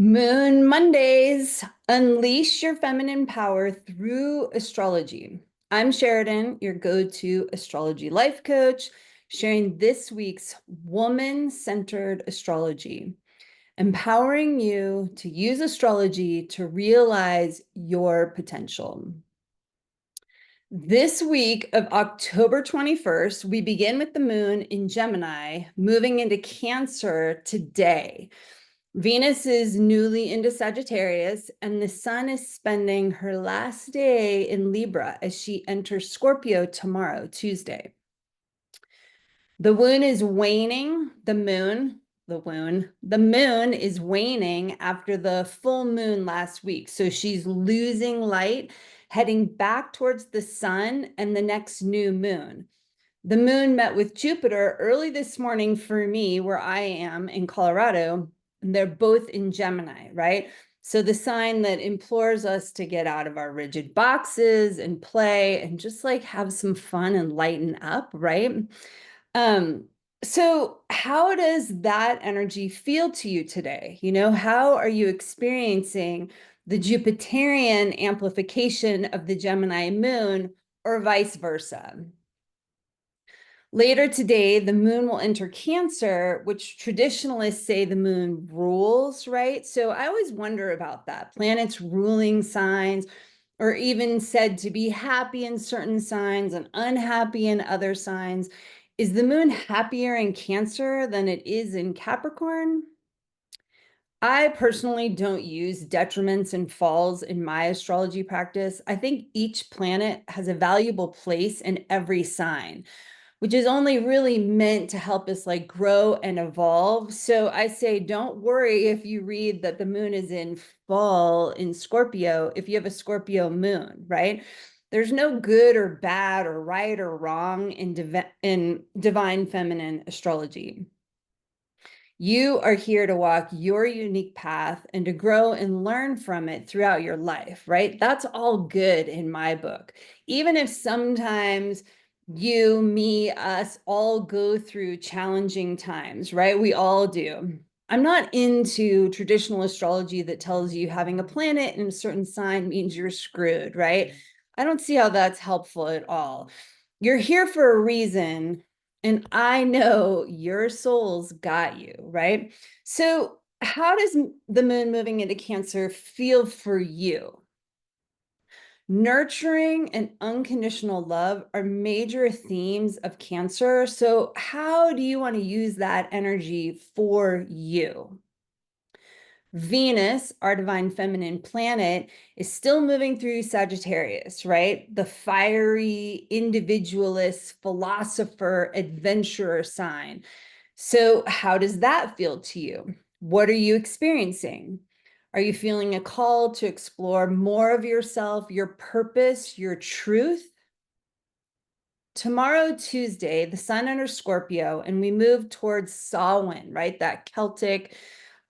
Moon Mondays, unleash your feminine power through astrology. I'm Sheridan, your go-to astrology life coach, sharing this week's woman-centered astrology, empowering you to use astrology to realize your potential. This week of October 21st, we begin with the moon in Gemini, moving into Cancer today. Venus is newly into Sagittarius, and the sun is spending her last day in Libra as she enters Scorpio tomorrow, Tuesday. The moon is waning, the moon is waning after the full moon last week. So she's losing light, heading back towards the sun and the next new moon. The moon met with Jupiter early this morning for me, where I am in Colorado, and they're both in Gemini, right? So the sign that implores us to get out of our rigid boxes and play and just like have some fun and lighten up, right? Um, so how does that energy feel to you today? How are you experiencing the Jupiterian amplification of the Gemini moon or vice versa? Later today, the moon will enter Cancer, which traditionalists say the moon rules, right? So I always wonder about that. Planets ruling signs, or even said to be happy in certain signs and unhappy in other signs. Is the moon happier in Cancer than it is in Capricorn? I personally don't use detriments and falls in my astrology practice. I think each planet has a valuable place in every sign, which is only really meant to help us like grow and evolve. So I say, don't worry if you read that the moon is in fall in Scorpio, if you have a Scorpio moon, right? There's no good or bad or right or wrong in divine feminine astrology. You are here to walk your unique path and to grow and learn from it throughout your life, right? That's all good in my book. Even if sometimes you, me, us all go through challenging times, right? We all do. I'm not into traditional astrology that tells you having a planet in a certain sign means you're screwed, right? I don't see how that's helpful at all. You're here for a reason, and I know your soul's got you, right? So, how does the moon moving into Cancer feel for you? Nurturing and unconditional love are major themes of Cancer. So, how do you want to use that energy for you? Venus, our divine feminine planet, is still moving through Sagittarius, right? The fiery, individualist, philosopher, adventurer sign. So, how does that feel to you? What are you experiencing? Are you feeling a call to explore more of yourself, your purpose, your truth? Tomorrow, Tuesday, the sun enters Scorpio, and we move towards Samhain, right? That Celtic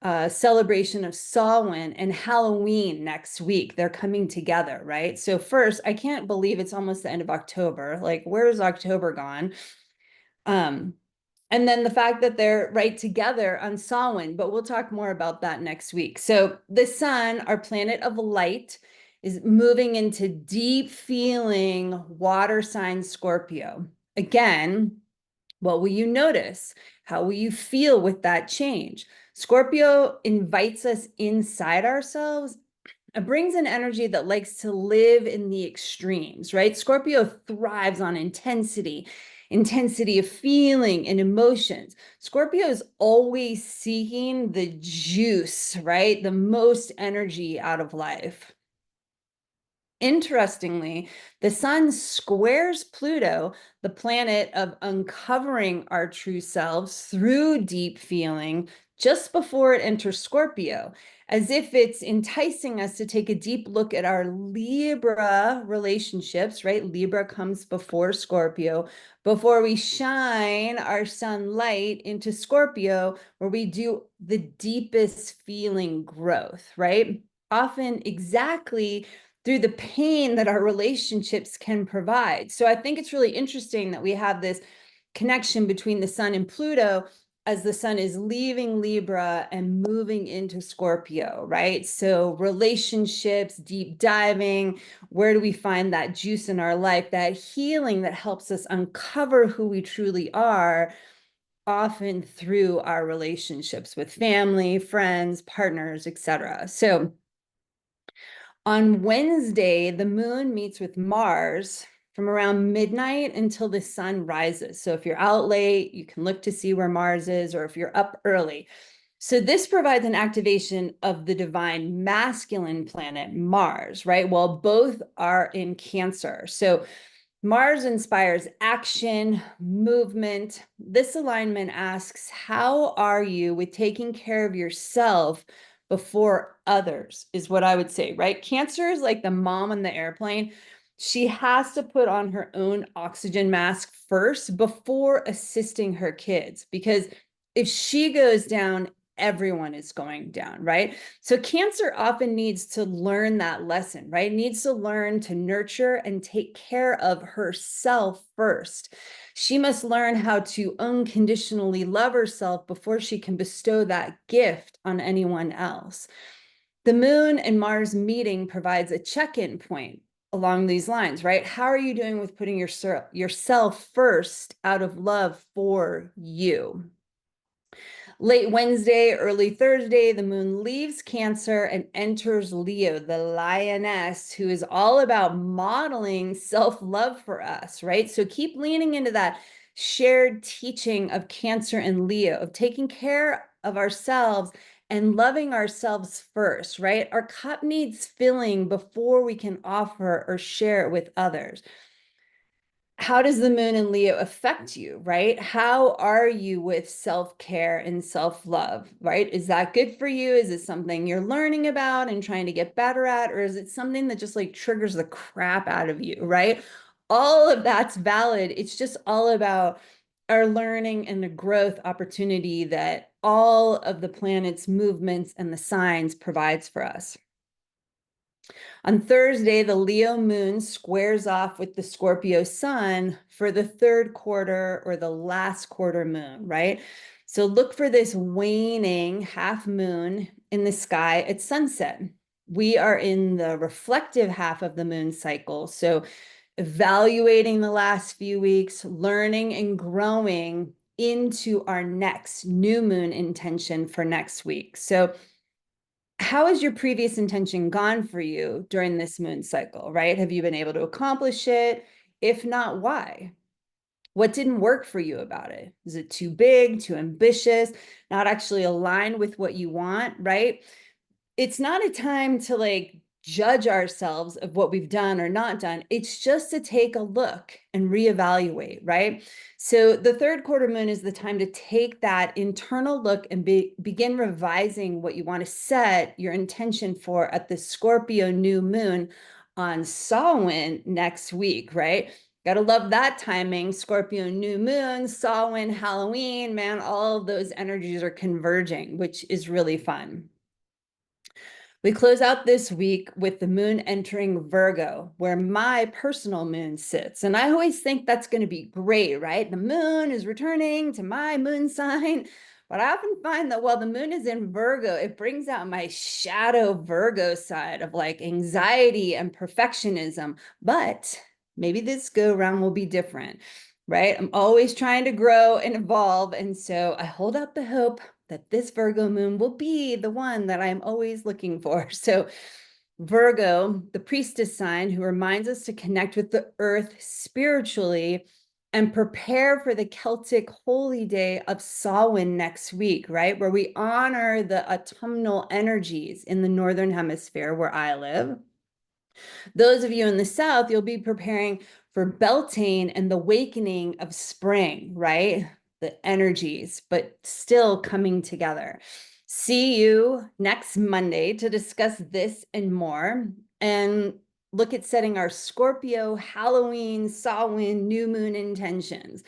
celebration of Samhain and Halloween next week. They're coming together, right? So first, I can't believe it's almost the end of October. Like, where's October gone? And then the fact that they're right together on Samhain, but we'll talk more about that next week. So the sun, our planet of light, is moving into deep feeling water sign Scorpio. Again, what will you notice? How will you feel with that change? Scorpio invites us inside ourselves. It brings an energy that likes to live in the extremes, right? Scorpio thrives on intensity of feeling and emotions. Scorpio is always seeking the juice, right? The most energy out of life. Interestingly, the sun squares Pluto, the planet of uncovering our true selves through deep feeling, just before it enters Scorpio, as if it's enticing us to take a deep look at our Libra relationships, right? Libra comes before Scorpio, before we shine our sunlight into Scorpio, where we do the deepest feeling growth, right? Often exactly through the pain that our relationships can provide. So I think it's really interesting that we have this connection between the sun and Pluto as the sun is leaving Libra and moving into Scorpio, right? So relationships, deep diving, where do we find that juice in our life, that healing that helps us uncover who we truly are, often through our relationships with family, friends, partners, etc. So on Wednesday, the moon meets with Mars from around midnight until the sun rises. So if you're out late, you can look to see where Mars is, or if you're up early. So this provides an activation of the divine masculine planet, Mars, right? Well, both are in Cancer. So Mars inspires action, movement. This alignment asks, how are you with taking care of yourself before others, is what I would say, right? Cancer is like the mom on the airplane. She has to put on her own oxygen mask first before assisting her kids, because if she goes down, everyone is going down, right? So Cancer often needs to learn that lesson, right? Needs to learn to nurture and take care of herself first. She must learn how to unconditionally love herself before she can bestow that gift on anyone else. The moon and Mars meeting provides a check-in point along these lines, right? How are you doing with putting yourself first out of love for you? Late Wednesday, early Thursday, the moon leaves Cancer and enters Leo, the lioness, who is all about modeling self-love for us, right? So keep leaning into that shared teaching of Cancer and Leo, of taking care of ourselves and loving ourselves first, right? Our cup needs filling before we can offer or share it with others. How does the moon in Leo affect you, right? How are you with self-care and self-love, right? Is that good for you? Is it something you're learning about and trying to get better at? Or is it something that just like triggers the crap out of you, right? All of that's valid. It's just all about our learning and the growth opportunity that all of the planet's movements and the signs provides for us. On Thursday, the Leo moon squares off with the Scorpio sun for the third quarter or the last quarter moon, right? So look for this waning half moon in the sky at sunset. We are in the reflective half of the moon cycle. So evaluating the last few weeks, learning and growing into our next new moon intention for next week. So how has your previous intention gone for you during this moon cycle, right? Have you been able to accomplish it? If not, why? What didn't work for you about it? Is it too big, too ambitious, not actually aligned with what you want, right? It's not a time to like judge ourselves of what we've done or not done. It's just to take a look and reevaluate, right? So the third quarter moon is the time to take that internal look and begin revising what you want to set your intention for at the Scorpio new moon on Samhain next week, right? Gotta love that timing. Scorpio new moon, Samhain, Halloween, man, all of those energies are converging, which is really fun. We close out this week with the moon entering Virgo, where my personal moon sits. And I always think that's going to be great, right? The moon is returning to my moon sign. But I often find that while the moon is in Virgo, it brings out my shadow Virgo side of like anxiety and perfectionism. But maybe this go round will be different, right? I'm always trying to grow and evolve. And so I hold out the hope that this Virgo moon will be the one that I'm always looking for. So Virgo, the priestess sign, who reminds us to connect with the earth spiritually and prepare for the Celtic holy day of Samhain next week, right? Where we honor the autumnal energies in the Northern Hemisphere where I live. Those of you in the South, you'll be preparing for Beltane and the awakening of spring, right? The energies, but still coming together. See you next Monday to discuss this and more, and look at setting our Scorpio, Halloween, Samhain, new moon intentions.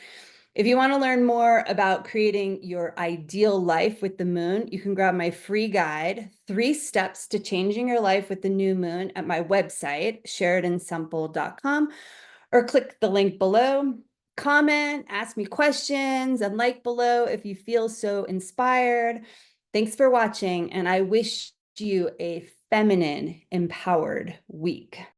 If you want to learn more about creating your ideal life with the moon, you can grab my free guide, 3 Steps to Changing Your Life with the New Moon, at my website, sheridansemple.com, or click the link below. comment, ask me questions, and like below if you feel so inspired. Thanks for watching, and I wish you a feminine, empowered week.